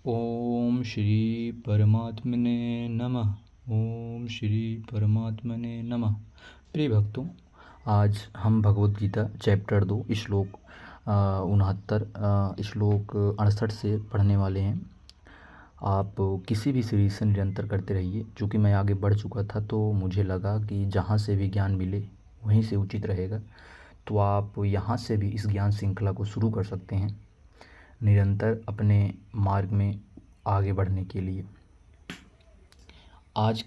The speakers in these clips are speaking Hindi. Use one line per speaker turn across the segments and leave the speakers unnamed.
ओम श्री परमात्मने नमः। ओम श्री परमात्मने नमः। प्रिय भक्तों, आज हम भगवत गीता चैप्टर 2 श्लोक 69 श्लोक 68 से पढ़ने वाले हैं। आप किसी भी सीरीज से निरंतर करते रहिए। चूँकि मैं आगे बढ़ चुका था तो मुझे लगा कि जहाँ से भी ज्ञान मिले वहीं से उचित रहेगा, तो आप यहाँ से भी इस ज्ञान श्रृंखला को शुरू कर सकते हैं निरंतर अपने मार्ग में आगे बढ़ने के लिए। आज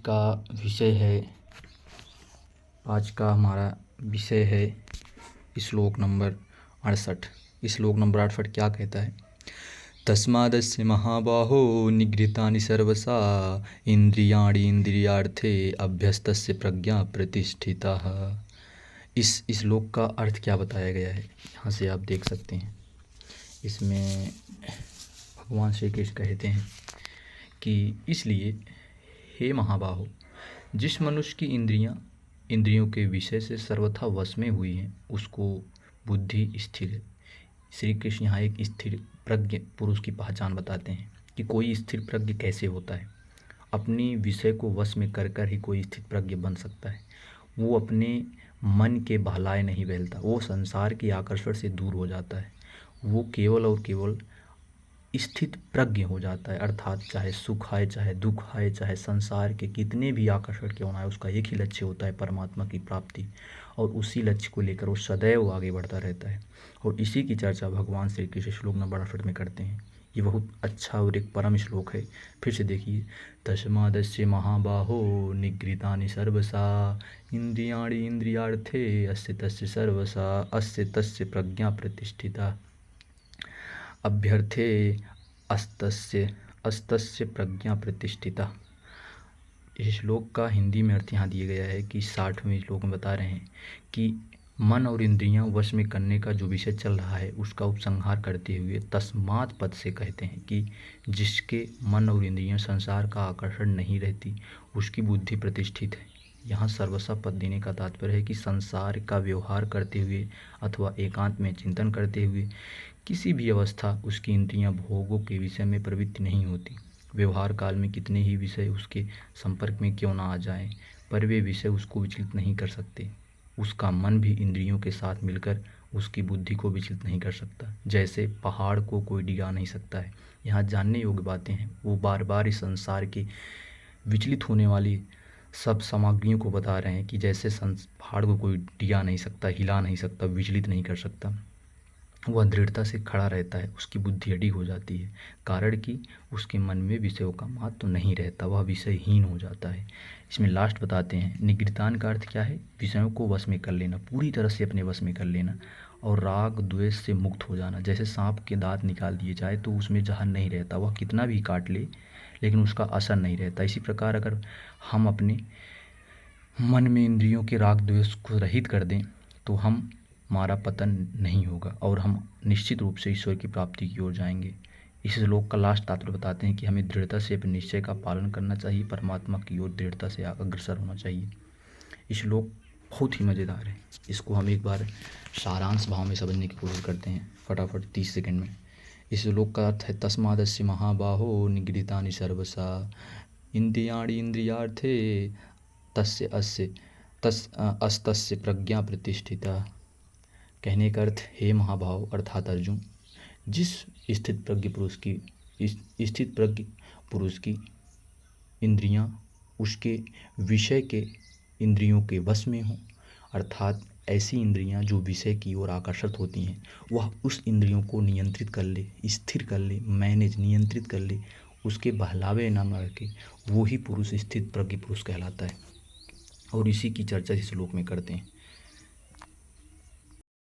का हमारा विषय है श्लोक नंबर 68। श्लोक नंबर 68 क्या कहता है? तस्मादस्य महाबाहो निगृहीतानि सर्वसा इंद्रियाणि इंद्रियार्थे अभ्यस्तस्य प्रज्ञा प्रतिष्ठिता। इस श्लोक का अर्थ क्या बताया गया है यहाँ से आप देख सकते हैं। इसमें भगवान श्री कृष्ण कहते हैं कि इसलिए हे महाबाहो, जिस मनुष्य की इंद्रियों के विषय से सर्वथा वश में हुई हैं उसको बुद्धि स्थिर है। श्री कृष्ण यहाँ एक स्थिर प्रज्ञ पुरुष की पहचान बताते हैं कि कोई स्थिर प्रज्ञ कैसे होता है। अपनी विषय को वश में कर कर ही कोई स्थिर प्रज्ञ बन सकता है। वो अपने मन के बहलाए नहीं बहलता, वो संसार के आकर्षण से दूर हो जाता है। वो केवल और केवल स्थित प्रज्ञ हो जाता है, अर्थात चाहे सुख आए चाहे दुख आए चाहे संसार के कितने भी आकर्षण क्यों ना आए, उसका एक ही लक्ष्य होता है, परमात्मा की प्राप्ति। और उसी लक्ष्य को लेकर वो सदैव आगे बढ़ता रहता है। और इसी की चर्चा भगवान श्री कृष्ण श्लोक नंबर 68 में करते हैं। ये बहुत अच्छा और एक परम श्लोक है। फिर से देखिए, तस्मादस्य महाबाहो निगृहीतानि सर्वसा इंद्रियाणि इंद्रियार्थे अस्य तस्य सर्वसा अस्य तस्य प्रज्ञा प्रतिष्ठिता अभ्यर्थे अस्तस्य प्रज्ञा प्रतिष्ठिता। इस श्लोक का हिंदी में अर्थ यहाँ दिया गया है कि 60वें श्लोक में बता रहे हैं कि मन और इंद्रियां वश में करने का जो विषय चल रहा है उसका उपसंहार करते हुए तस्मात् पद से कहते हैं कि जिसके मन और इंद्रियां संसार का आकर्षण नहीं रहती उसकी बुद्धि प्रतिष्ठित है। यहाँ सर्वसा पद देने का तात्पर्य है कि संसार का व्यवहार करते हुए अथवा एकांत में चिंतन करते हुए किसी भी अवस्था उसकी इंद्रियां भोगों के विषय में प्रवृत्ति नहीं होती। व्यवहार काल में कितने ही विषय उसके संपर्क में क्यों ना आ जाएं, पर वे विषय उसको विचलित नहीं कर सकते। उसका मन भी इंद्रियों के साथ मिलकर उसकी बुद्धि को विचलित नहीं कर सकता। जैसे पहाड़ को कोई डिगा नहीं सकता है। यहाँ जानने योग्य बातें हैं। वो बार बार इस संसार के विचलित होने वाली सब सामग्रियों को बता रहे हैं कि जैसे पहाड़ को कोई डिगा नहीं सकता, हिला नहीं सकता, विचलित नहीं कर सकता, वह दृढ़ता से खड़ा रहता है, उसकी बुद्धि अडिग हो जाती है। कारण कि उसके मन में विषयों का महत्व तो नहीं रहता, वह विषयहीन हो जाता है। इसमें लास्ट बताते हैं, निगृहीतान का अर्थ क्या है? विषयों को वश में कर लेना, पूरी तरह से अपने वश में कर लेना और राग द्वेष से मुक्त हो जाना। जैसे सांप के दांत निकाल दिए जाए तो उसमें जहर नहीं रहता, वह कितना भी काट ले लेकिन उसका असर नहीं रहता। इसी प्रकार अगर हम अपने मन में इंद्रियों के राग द्वेष को रहित कर दें तो हमारा पतन नहीं होगा और हम निश्चित रूप से ईश्वर की प्राप्ति की ओर जाएंगे। इस श्लोक का लास्ट तात्पर्य बताते हैं कि हमें दृढ़ता से अपने निश्चय का पालन करना चाहिए, परमात्मा की ओर दृढ़ता से अग्रसर होना चाहिए। इस श्लोक बहुत ही मज़ेदार है। इसको हम एक बार सारांश भाव में समझने की कोशिश करते हैं फटाफट 30 सेकंड में। इस श्लोक का अर्थ है, तस्मादस्य महाबाहो निगृहीतानि सर्वसा इंद्रियाणि इंद्रियार्थे अस्तस्य प्रज्ञा प्रतिष्ठिता। कहने का अर्थ, हे महाभाव अर्थात अर्जुन, जिस स्थित प्रज्ञ पुरुष की इंद्रियां उसके विषय के इंद्रियों के वश में हों, अर्थात ऐसी इंद्रियां जो विषय की ओर आकर्षित होती हैं, वह उस इंद्रियों को नियंत्रित कर ले, स्थिर कर ले, नियंत्रित कर ले, उसके बहलावे न रखे, वो ही पुरुष स्थित प्रज्ञ पुरुष कहलाता है। और इसी की चर्चा इस श्लोक में करते हैं।